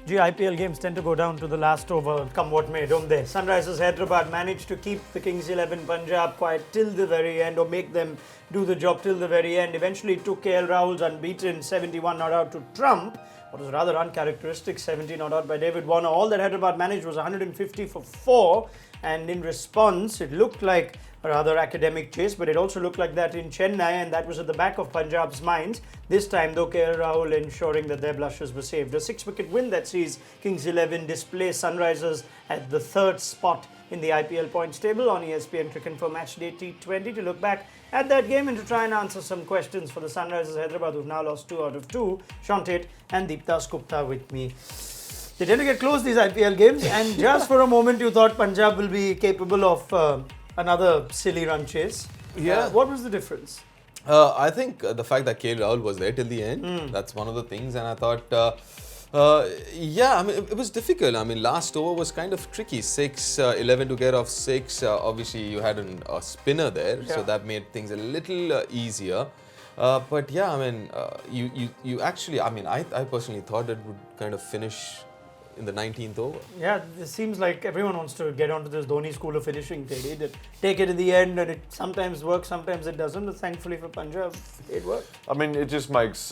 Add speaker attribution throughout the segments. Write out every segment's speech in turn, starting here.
Speaker 1: Gee, IPL games tend to go down to the last over, come what may, don't they? Sunrisers Hyderabad managed to keep the Kings 11 Punjab quiet till the very end, or make them do the job till the very end. Eventually took KL Rahul's unbeaten 71 not out to trump what was rather uncharacteristic 70 not out by David Warner. All that Hyderabad managed was 150 for 4, and in response it looked like a rather academic chase, but it also looked like that in Chennai, and that was at the back of Punjab's minds. This time though, KL Rahul ensuring that their blushes were saved. A 6-wicket win that sees Kings 11 displace Sunrisers at the 3rd spot in the IPL points table on ESPNcricinfo Matchday T20 to look back at that game and to try and answer some questions for the Sunrisers Hyderabad, who've now lost 2 out of 2. Sean Tate and Dasgupta with me. They tend to get close, these IPL games, and just for a moment you thought Punjab will be capable of another silly run chase.
Speaker 2: Yeah.
Speaker 1: What was the difference?
Speaker 2: I think the fact that KL Rahul was there till the end, that's one of the things. And I thought, it was difficult. I mean, last over was kind of tricky. 11 to get off 6. Obviously, you had a spinner there, so that made things a little easier. But yeah, I mean, you actually, I mean, I personally thought it would kind of finish in the 19th over.
Speaker 1: Yeah, it seems like everyone wants to get onto this Dhoni school of finishing, Teddy. That take it in the end, and it sometimes works, sometimes it doesn't. But thankfully for Punjab, it worked.
Speaker 3: I mean, it just makes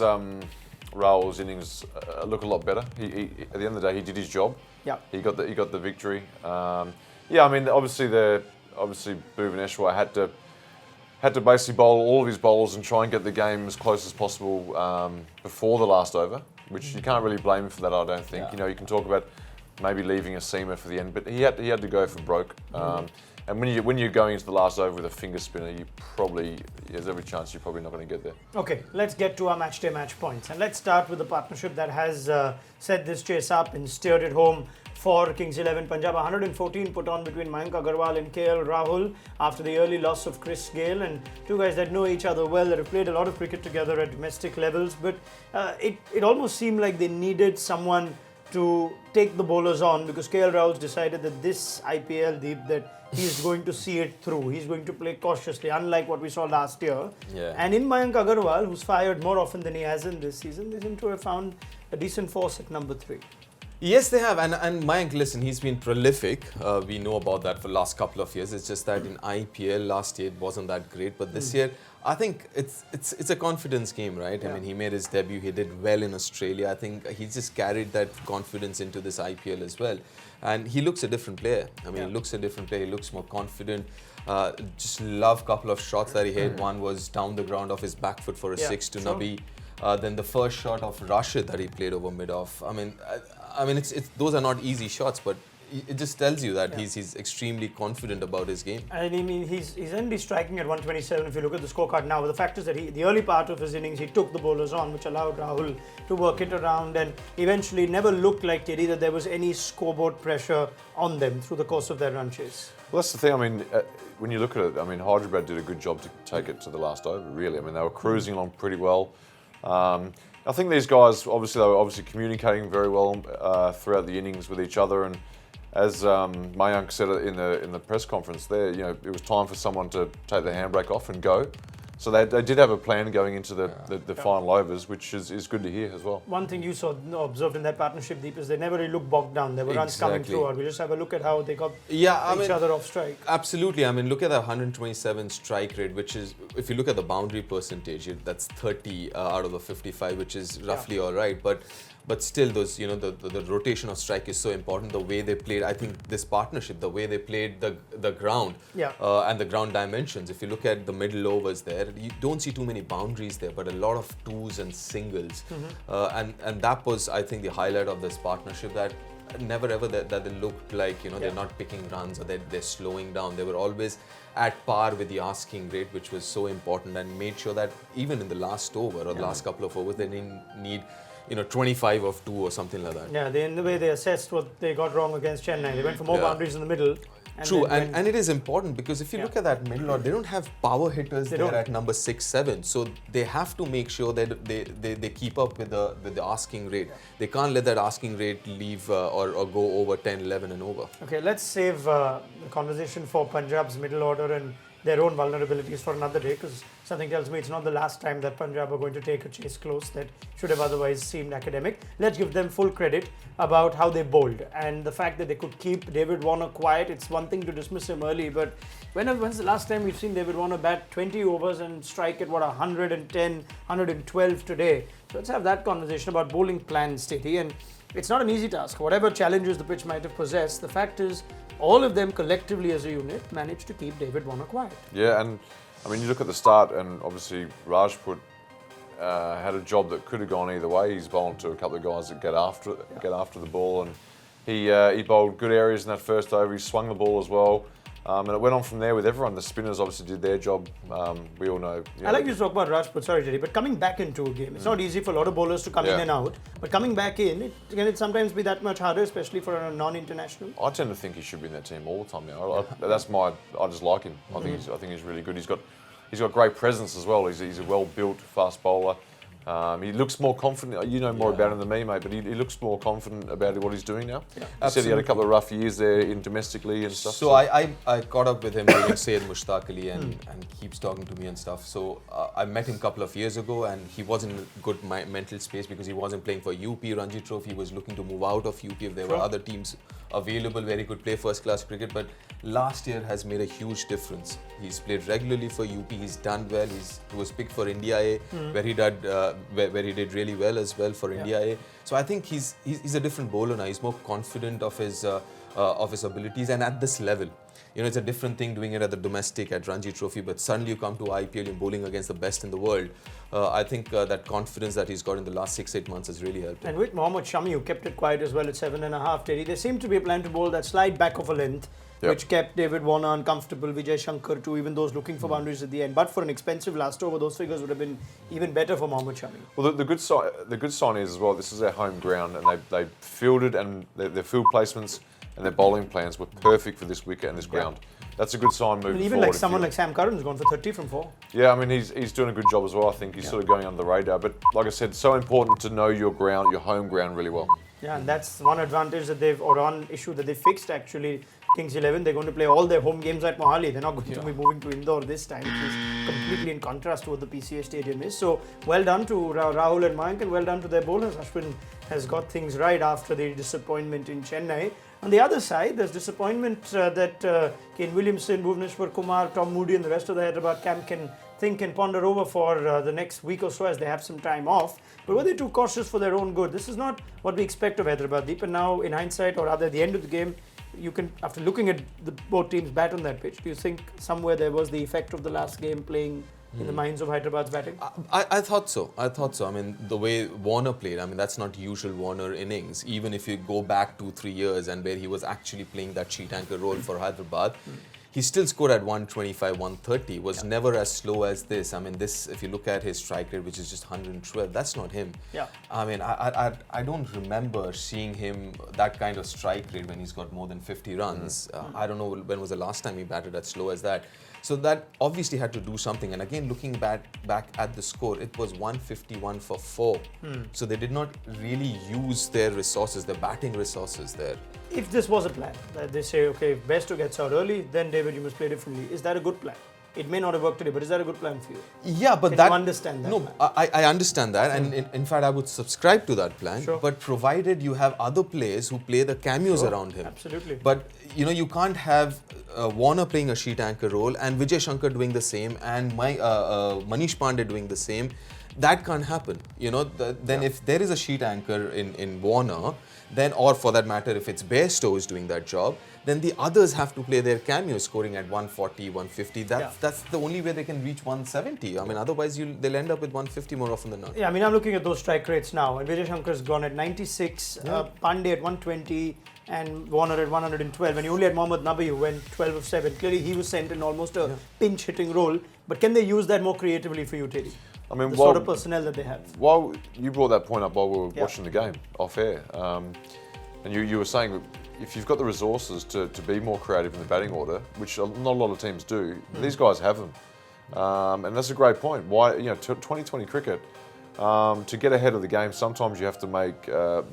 Speaker 3: Rahul's innings look a lot better. He at the end of the day, he did his job.
Speaker 1: Yeah,
Speaker 3: he got the victory. I mean, obviously Bhuvaneshwar had to basically bowl all of his bowls and try and get the game as close as possible before the last over, which you can't really blame him for that, I don't think.
Speaker 1: Yeah.
Speaker 3: You know, you can talk about maybe leaving a seamer for the end, but he had to go for broke. And when you're going into the last over with a finger spinner, there's every chance you're probably not going to get there.
Speaker 1: Okay, let's get to our matchday match points, and let's start with the partnership that has set this chase up and steered it home for Kings 11 Punjab. 114 put on between Mayank Agarwal and KL Rahul after the early loss of Chris Gale, and two guys that know each other well, that have played a lot of cricket together at domestic levels, but it almost seemed like they needed someone to take the bowlers on, because KL Rahul's decided that this IPL, Deep, that he's going to see it through. He's going to play cautiously, unlike what we saw last year.
Speaker 2: Yeah.
Speaker 1: And in Mayank Agarwal, who's fired more often than he has in this season, they seem to have found a decent force at number 3.
Speaker 2: Yes, they have. And Mayank, listen, he's been prolific. We know about that for the last couple of years. It's just that in IPL last year it wasn't that great. But this year, I think it's a confidence game, right? Yeah. I mean, he made his debut. He did well in Australia. I think he just carried that confidence into this IPL as well. And he looks a different player. I mean, he looks a different player. He looks more confident. Just love a couple of shots that he hit. One was down the ground off his back foot for a 6 to Nabi. Then the first shot of Rashid that he played over mid-off. I mean, those are not easy shots, but it just tells you that he's extremely confident about his game.
Speaker 1: I mean, he's only striking at 127 if you look at the scorecard now. But the fact is that the early part of his innings, he took the bowlers on, which allowed Rahul to work it around, and eventually never looked like, Teddy, that there was any scoreboard pressure on them through the course of their run chase.
Speaker 3: Well, that's the thing. I mean, when you look at it, I mean, Hyderabad did a good job to take it to the last over, really. I mean, they were cruising along pretty well. I think these guys, they were communicating very well throughout the innings with each other, and as Mayank said in the press conference there, you know, it was time for someone to take the handbrake off and go. So they did have a plan going into the final overs, which is good to hear as well.
Speaker 1: One thing you observed in that partnership, Deep, is they never really looked bogged down. There were runs coming throughout. We just have a look at how they got each other off strike.
Speaker 2: Absolutely. I mean, look at the 127 strike rate, which is, if you look at the boundary percentage, that's 30 out of the 55, which is roughly all right. But still, those, you know, the rotation of strike is so important. The way they played, I think this partnership, the way they played the ground and the ground dimensions. If you look at the middle overs there, you don't see too many boundaries there, but a lot of twos and singles. And that was, I think, the highlight of this partnership, that never ever that they looked like, you know, they're not picking runs or they're slowing down. They were always at par with the asking rate, which was so important, and made sure that even in the last over or the last couple of overs, they didn't need 25 of 2 or something like that.
Speaker 1: Yeah, in the way they assessed what they got wrong against Chennai, they went for more boundaries in the middle.
Speaker 2: True, and it is important, because if you look at that middle order, they don't have power hitters there at number 6, 7. So they have to make sure that they keep up with the asking rate. They can't let that asking rate leave or go over 10, 11 and over.
Speaker 1: Okay, let's save the conversation for Punjab's middle order and their own vulnerabilities for another day, because something tells me it's not the last time that Punjab are going to take a chase close that should have otherwise seemed academic. Let's give them full credit about how they bowled and the fact that they could keep David Warner quiet. It's one thing to dismiss him early, but when's the last time we've seen David Warner bat 20 overs and strike at 110, 112 today? So let's have that conversation about bowling plans, Steady. And it's not an easy task. Whatever challenges the pitch might have possessed, the fact is all of them collectively as a unit managed to keep David Warner quiet.
Speaker 3: Yeah, and I mean, you look at the start, and obviously Rajput had a job that could have gone either way. He's bowled to a couple of guys that get after the ball, and he bowled good areas in that first over. He swung the ball as well. And it went on from there with everyone. The spinners obviously did their job. We all know.
Speaker 1: I like you to talk about Rajput, sorry, Jerry, but coming back into a game, it's not easy for a lot of bowlers to come in and out. But coming back in, can it sometimes be that much harder, especially for a non-international?
Speaker 3: I tend to think he should be in that team all the time now. I just like him. I think he's really good. He's got great presence as well. He's a well-built fast bowler. He looks more confident. You know more about him than me, mate, but he looks more confident about what he's doing now. Yeah. He said he had a couple of rough years there domestically and stuff.
Speaker 2: So I caught up with him during Syed Mushtaq Ali and keeps talking to me and stuff. So I met him a couple of years ago, and he was in a good mental space because he wasn't playing for UP Ranji Trophy. He was looking to move out of UP if there were other teams available where he could play first-class cricket. But last year has made a huge difference. He's played regularly for UP. He's done well. He was picked for India A, where he did really well as well for India A. So I think he's a different bowler now. He's more confident of his abilities, and at this level, it's a different thing doing it at the domestic at Ranji Trophy. But suddenly you come to IPL, you're bowling against the best in the world. I think that confidence that he's got in the last 6-8 months has really helped him.
Speaker 1: And with Mohammad Shami, who kept it quiet as well at 7.5, Terry, there seemed to be a plan to bowl that slide back of a length, which kept David Warner uncomfortable, Vijay Shankar too, even those looking for boundaries at the end. But for an expensive last over, those figures would have been even better for Mohammad Shami.
Speaker 3: Well, the good sign is as well, this is their home ground, and they fielded, and their field placements and their bowling plans were perfect for this wicket and this ground. That's a good sign moving
Speaker 1: even
Speaker 3: forward.
Speaker 1: Like someone like Sam Curran's gone for 30 from 4.
Speaker 3: Yeah, I mean, he's doing a good job as well. I think he's sort of going under the radar. But like I said, so important to know your ground, your home ground really well.
Speaker 1: Yeah, and that's one advantage that one issue that they fixed actually. Kings 11, they're going to play all their home games at Mohali. They're not going to be moving to Indore this time, which is completely in contrast to what the PCA stadium is. So well done to Rahul and Mayank, and well done to their bowlers. Ashwin has got things right after the disappointment in Chennai. On the other side, there's disappointment that Kane Williamson, Bhuvneshwar Kumar, Tom Moody and the rest of the Hyderabad camp can think and ponder over for the next week or so as they have some time off. But were they too cautious for their own good? This is not what we expect of Hyderabad, Deep. And now, in hindsight, or rather at the end of the game, you can, after looking at both teams bat on that pitch, do you think somewhere there was the effect of the last game playing in the minds of Hyderabad's batting?
Speaker 2: I thought so. I mean, the way Warner played, I mean, that's not usual Warner innings. Even if you go back 2-3 years and where he was actually playing that sheet anchor role for Hyderabad, he still scored at 125, 130. Was never as slow as this. I mean, this, if you look at his strike rate, which is just 112, that's not him.
Speaker 1: Yeah.
Speaker 2: I mean, I don't remember seeing him that kind of strike rate when he's got more than 50 runs. I don't know when was the last time he batted as slow as that. So that obviously had to do something. And again, looking back at the score, it was 151 for 4. So they did not really use their resources, their batting resources there.
Speaker 1: If this was a plan, that they say, okay, if Bairstow gets out early, then David, you must play differently. Is that a good plan? It may not have worked today, but is that a good plan for you?
Speaker 2: Yeah, but
Speaker 1: Can you understand that?
Speaker 2: No, I understand that, and in fact, I would subscribe to that plan.
Speaker 1: Sure.
Speaker 2: But provided you have other players who play the cameos around him.
Speaker 1: Absolutely.
Speaker 2: But you can't have Warner playing a sheet anchor role and Vijay Shankar doing the same and Manish Pandey doing the same. That can't happen. Then if there is a sheet anchor in Warner, then, or for that matter, if it's Bairstow is doing that job, then the others have to play their cameo, scoring at 140, 150. That's the only way they can reach 170. I mean, otherwise they'll end up with 150 more often than not.
Speaker 1: Yeah, I mean, I'm looking at those strike rates now, and Vijay Shankar's gone at 96, Pandey at 120, and Warner at 112. And you only had Mohammad Nabi who went 12 of 7. Clearly, he was sent in almost a pinch-hitting role. But can they use that more creatively for you, Teddy?
Speaker 3: I mean,
Speaker 1: the sort of personnel that they have.
Speaker 3: While you brought that point up while we were watching the game off air, and you were saying that if you've got the resources to be more creative in the batting order, which not a lot of teams do, these guys have them, and that's a great point. Why 2020 cricket, to get ahead of the game, sometimes you have to make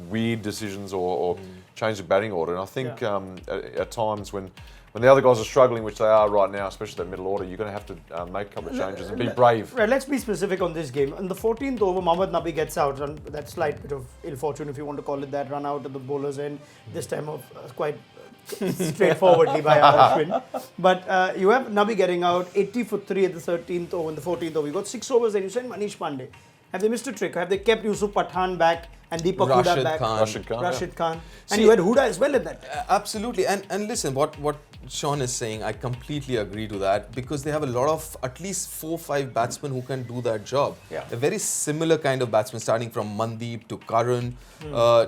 Speaker 3: weird decisions or change the batting order, and I think at times when when the other guys are struggling, which they are right now, especially that middle order, you're going to have to make a couple of changes and be brave.
Speaker 1: Right, let's be specific on this game. In the 14th over, Mohammad Nabi gets out, and that slight bit of ill fortune, if you want to call it that, run out at the bowler's end, this time of quite straightforwardly by Ashwin. But you have Nabi getting out, 80 for 3 at the 13th over, in the 14th over. You got 6 overs, and you send Manish Pandey. Have they missed a trick? Have they kept Yusuf Pathan back and Deepak Huda back? Rashid Khan. And
Speaker 2: See,
Speaker 1: you had Huda as well at that.
Speaker 2: Absolutely. And listen, what Sean is saying, I completely agree to that, because they have a lot of, at least 4-5 batsmen who can do that job.
Speaker 1: Yeah.
Speaker 2: A very similar kind of batsmen, starting from Mandeep to Karan I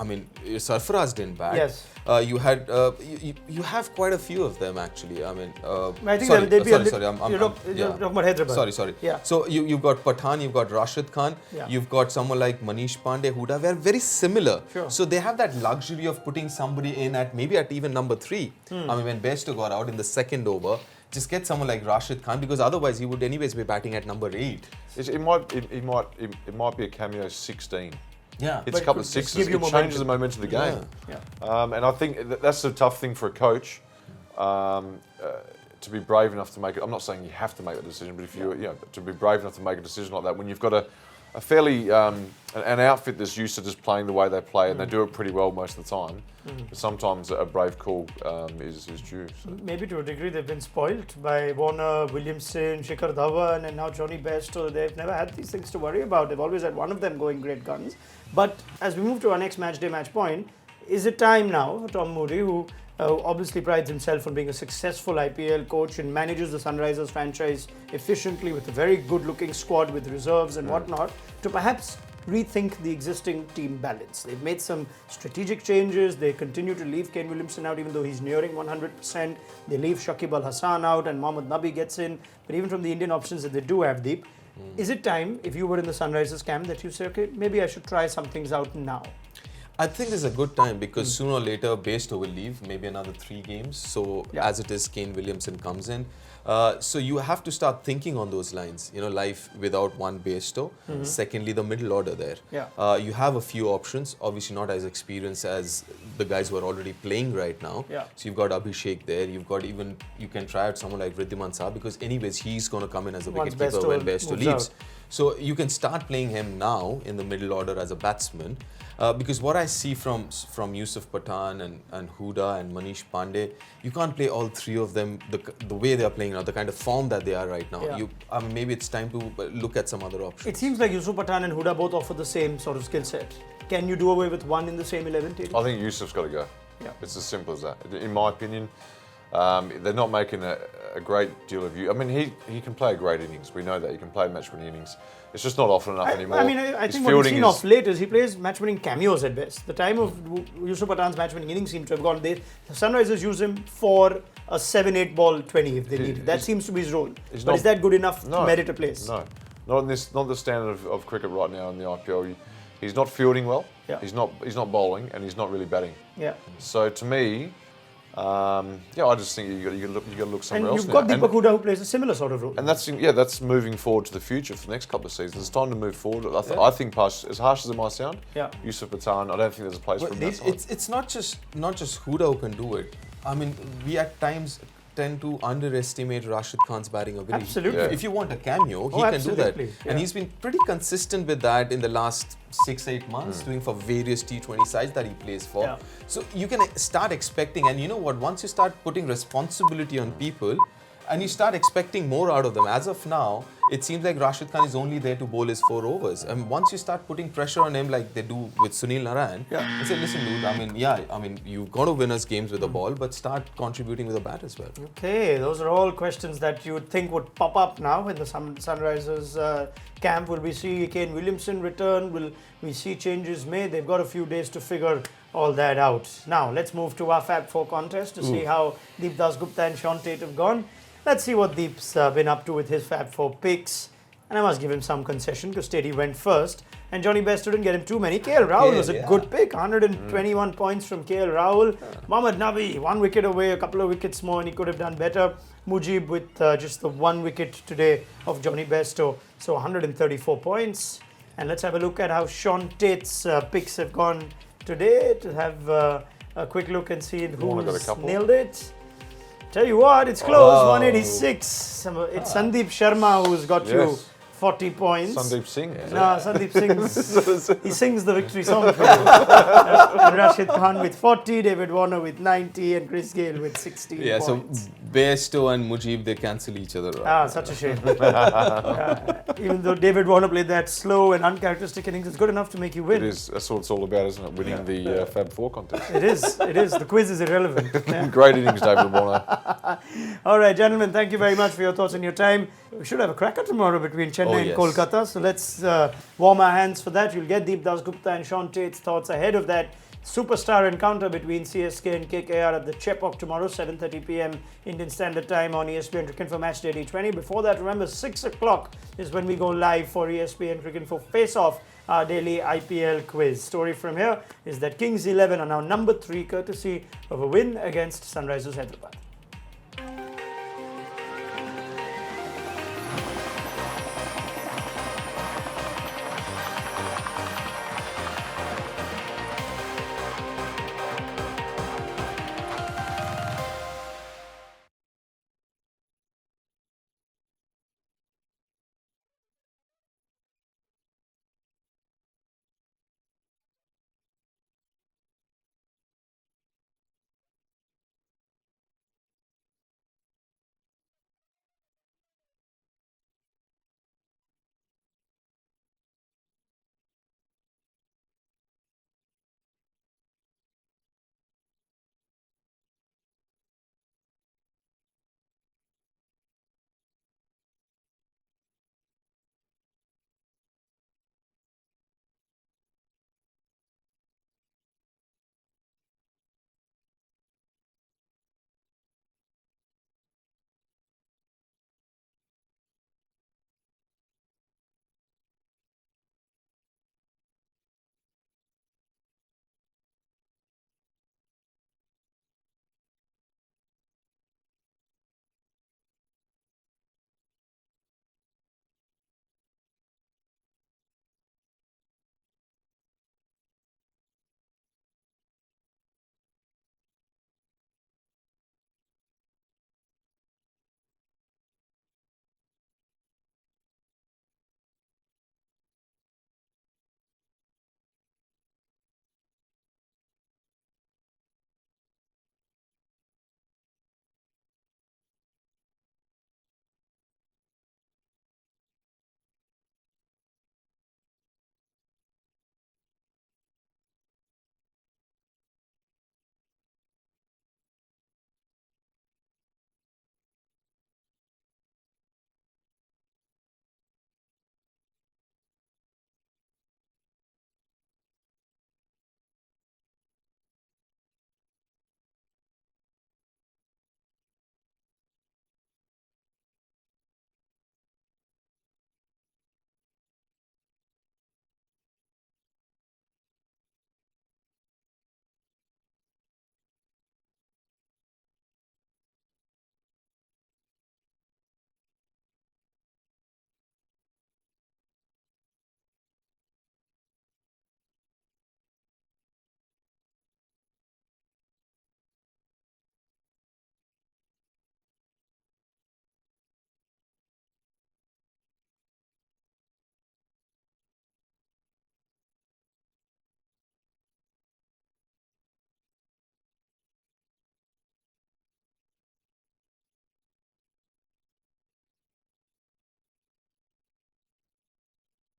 Speaker 2: mean, Sarfaraz didn't bat.
Speaker 1: Yes.
Speaker 2: You had you have quite a few of them actually. I mean,
Speaker 1: I think
Speaker 2: sorry,
Speaker 1: they'd be
Speaker 2: sorry,
Speaker 1: you're talking about Hyderabad.
Speaker 2: Sorry.
Speaker 1: Yeah.
Speaker 2: So you've got Pathan, you've got Rashid Khan,
Speaker 1: Yeah.
Speaker 2: you've got someone like Manish Pandey, Huda. They're very similar.
Speaker 1: Sure.
Speaker 2: So they have that luxury of putting somebody in at maybe at even number 3. I mean, when Bairstow got out in the second over, just get someone like Rashid Khan, because otherwise he would anyways be batting at number 8.
Speaker 3: It might be a cameo 16.
Speaker 2: Yeah.
Speaker 3: It's a couple of sixes. It changes the momentum of the game.
Speaker 1: Yeah.
Speaker 3: And I think that's a tough thing for a coach to be brave enough to make it. I'm not saying you have to make that decision, but if to be brave enough to make a decision like that when you've got a fairly an outfit that's used to just playing the way they play, and they do it pretty well most of the time. But sometimes a brave call is due. So.
Speaker 1: Maybe to a degree they've been spoilt by Warner, Williamson, Shikhar Dhawan, and now Johnny Bairstow. They've never had these things to worry about. They've always had one of them going great guns. But as we move to our next match day match point, is it time now for Tom Moody, who obviously prides himself on being a successful IPL coach and manages the Sunrisers franchise efficiently with a very good-looking squad with reserves and whatnot, to perhaps rethink the existing team balance? They've made some strategic changes. They continue to leave Kane Williamson out even though he's nearing 100%. They leave Shakib Al Hasan out and Mohammad Nabi gets in. But even from the Indian options that they do have, Deep, is it time, if you were in the Sunrisers camp, that you say, okay, maybe I should try some things out now?
Speaker 2: I think it's a good time, because sooner or later Bairstow will leave, maybe another 3 games. So as it is, Kane Williamson comes in. So you have to start thinking on those lines. Life without one Bairstow. Secondly, the middle order there.
Speaker 1: Yeah.
Speaker 2: You have a few options, obviously not as experienced as the guys who are already playing right now.
Speaker 1: Yeah.
Speaker 2: So you've got Abhishek there. You've got you can try out someone like Wriddhiman Shah, because anyways he's going to come in as a wicketkeeper when Bairstow leaves. So you can start playing him now in the middle order as a batsman. Because what I see from Yusuf Pathan and Huda and Manish Pandey, you can't play all 3 of them the way they are playing now, the kind of form that they are right now.
Speaker 1: Yeah.
Speaker 2: Maybe it's time to look at some other options.
Speaker 1: It seems like Yusuf Pathan and Huda both offer the same sort of skill set. Can you do away with one in the same 11, Teddy?
Speaker 3: I think Yusuf's got to go.
Speaker 1: Yeah.
Speaker 3: It's as simple as that. In my opinion, they're not making a great deal of use. I mean, he can play a great innings. We know that he can play match-winning innings. It's just not often enough anymore.
Speaker 1: I think what we've seen off late is he plays match-winning cameos at best. The time of Yusuf Pathan's match-winning innings seems to have gone. The Sunrisers use him for a 7-8 ball 20 if they need it. That seems to be his role. But is that good enough to merit a place?
Speaker 3: No, not the standard of cricket right now in the IPL. He's not fielding well.
Speaker 1: Yeah.
Speaker 3: He's not bowling, and he's not really batting.
Speaker 1: Yeah.
Speaker 3: So to me, I just think you got to look somewhere else.
Speaker 1: And you've got Deepak Huda who plays a similar sort of role.
Speaker 3: And that's moving forward to the future for the next couple of seasons. It's time to move forward. I think, as harsh as it might sound, Yusuf Pathan, I don't think there's a place for him.
Speaker 2: It's not just Huda who can do it. I mean, we at times tend to underestimate Rashid Khan's batting ability.
Speaker 1: Absolutely.
Speaker 2: If you want a cameo, he can do that. Yeah. And he's been pretty consistent with that in the last 6-8 months, doing for various T20 sides that he plays for.
Speaker 1: Yeah.
Speaker 2: So you can start expecting, and you know what, once you start putting responsibility on people, and you start expecting more out of them. As of now, it seems like Rashid Khan is only there to bowl his 4 overs. And once you start putting pressure on him like they do with Sunil Narayan, you say, listen, dude, you've got to win us games with the ball, but start contributing with a bat as well.
Speaker 1: Okay, those are all questions that you would think would pop up now in the Sunrisers camp. Will we see Kane Williamson return? Will we see changes made? They've got a few days to figure all that out. Now, let's move to our Fab 4 contest to see how Deep Dasgupta and Sean Tate have gone. Let's see what Deep's been up to with his Fab 4 picks. And I must give him some concession because Teddy went first. And Johnny Best didn't get him too many. KL Rahul was a good pick. 121 points from KL Rahul. Mohammad Nabi, 1 wicket away, a couple of wickets more, and he could have done better. Mujib with just the 1 wicket today of Johnny Bairstow. So 134 points. And let's have a look at how Sean Tate's picks have gone today to have a quick look and see
Speaker 3: Warner got a
Speaker 1: who's
Speaker 3: couple.
Speaker 1: nailed it. Tell you what, it's close.
Speaker 2: Oh.
Speaker 1: 186. It's Sandeep Sharma who's got you
Speaker 3: Yes.
Speaker 1: 40 points.
Speaker 3: Sandeep Singh.
Speaker 1: No, Sandeep sings. He sings the victory song for you. Rashid Khan with 40, David Warner with 90, and Chris Gale with 16
Speaker 2: Yeah,
Speaker 1: points.
Speaker 2: so Bairstow and Mujib, they cancel each other out.
Speaker 1: Such a shame. Even though David Warner played that slow and uncharacteristic innings, it's good enough to make you
Speaker 3: It
Speaker 1: win.
Speaker 3: is. That's what it's all about, isn't it? Winning the Fab Four contest.
Speaker 1: It is. It is. The quiz is irrelevant. Yeah.
Speaker 3: Great innings, David Warner.
Speaker 1: All right, gentlemen, thank you very much for your thoughts and your time. We should have a cracker tomorrow between Chennai and
Speaker 2: yes.
Speaker 1: Kolkata. So let's warm our hands for that. You'll get Deep Dasgupta and Sean Tate's thoughts ahead of that superstar encounter between CSK and KKR at the Chepauk tomorrow, 7:30 p.m. Indian Standard Time on ESPNcricinfo Matchday D20. Before that, remember, 6 o'clock is when we go live for ESPNcricinfo Face Off, our daily IPL quiz. Story from here is that Kings 11 are now number 3, courtesy of a win against Sunrisers Hyderabad.